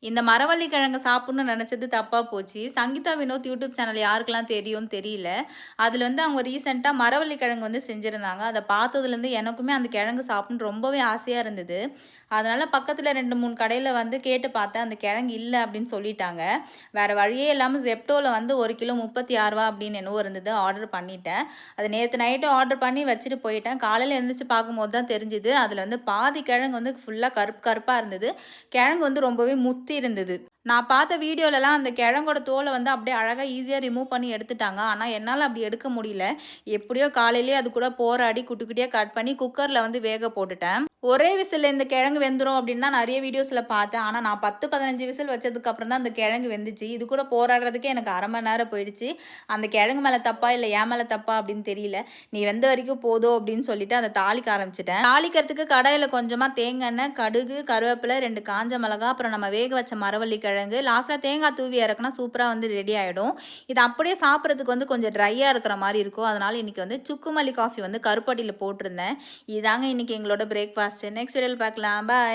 இந்த மரவள்ளி கிழங்கு சாப்பிடணும்னு நினச்சது தப்பாக போச்சு. சங்கீதா வினோத் யூடியூப் சேனல் யாருக்கெல்லாம் தெரியும்னு தெரியல. அதில் வந்து அவங்க ரீசெண்டாக மரவள்ளி கிழங்கு வந்து செஞ்சுருந்தாங்க. அதை பார்த்ததுலேருந்து எனக்குமே அந்த கிழங்கு சாப்பிடணும்னு ரொம்பவே ஆசையாக இருந்தது. அதனால் பக்கத்தில் 2, 3 கடையில் வந்து கேட்டு பார்த்தேன். அந்த கிழங்கு இல்லை அப்படின்னு சொல்லிட்டாங்க. வேறு வழியே இல்லாமல் ஜெப்டோவில் வந்து 1 கிலோ 36 ரூபா அப்படின்னு என்னவோ இருந்தது. ஆர்டர் பண்ணிட்டேன். அது நேற்று நைட்டு ஆர்டர் பண்ணி வச்சுட்டு போயிட்டேன். காலையில் எழுந்திரிச்சு பார்க்கும்போது தான் தெரிஞ்சுது. அதில் வந்து பாதி கிழங்கு வந்து ஃபுல்லாக கருப்பு கருப்பாக இருந்தது. கிழங்கு வந்து ரொம்பவே முத்தி இருந்தது. நான் பார்த்த வீடியோலலாம் அந்த கிழங்கோட தோலை வந்து அப்படியே அழகாக ஈஸியாக ரிமூவ் பண்ணி எடுத்துட்டாங்க. ஆனால் என்னால் அப்படி எடுக்க முடியல. எப்படியோ காலையிலேயே அது கூட போராடி குட்டி குட்டியாக கட் பண்ணி குக்கரில் வந்து வேக போட்டுட்டேன். ஒரே விசில் இந்த கிழங்கு வெந்துடும் அப்படின்னு தான் நிறைய வீடியோஸில் பார்த்தேன். ஆனால் நான் 10, 15 விசில் வச்சதுக்கப்புறம் தான் அந்த கிழங்கு வெந்துச்சு. இது கூட போராடுறதுக்கே எனக்கு 1/2 மணி நேரம் போயிடுச்சு. அந்த கிழங்கு மேலே தப்பா இல்லை என் மேலே தப்பா அப்படின்னு தெரியல. நீ வெந்த வரைக்கும் போதும் அப்படின்னு சொல்லிட்டு அதை தாளிக்க ஆரம்பிச்சிட்டேன். தாளிக்கிறதுக்கு கடாயில் கொஞ்சமாக தேங்காய் எண்ணெய், கடுகு, கருவேப்பிலை, 2 காஞ்ச மிளகா, அப்புறம் நம்ம வேக வச்ச மரவள்ளி கிழங்கு, லாஸ்ட்டாக தேங்காய் தூவி இறக்குனா சூப்பராக வந்து ரெடி ஆகிடும். இது அப்படியே சாப்பிட்றதுக்கு வந்து கொஞ்சம் ட்ரையாக இருக்கிற மாதிரி இருக்கும். அதனால் இன்றைக்கி வந்து சுக்குமல்லி காஃபி வந்து கருப்பட்டியில் போட்டிருந்தேன். இதாங்க இன்றைக்கி எங்களோட பிரேக்ஃபாஸ்ட். நெக்ஸ்ட் வீடியோவில் பார்க்கலாம். பாய்.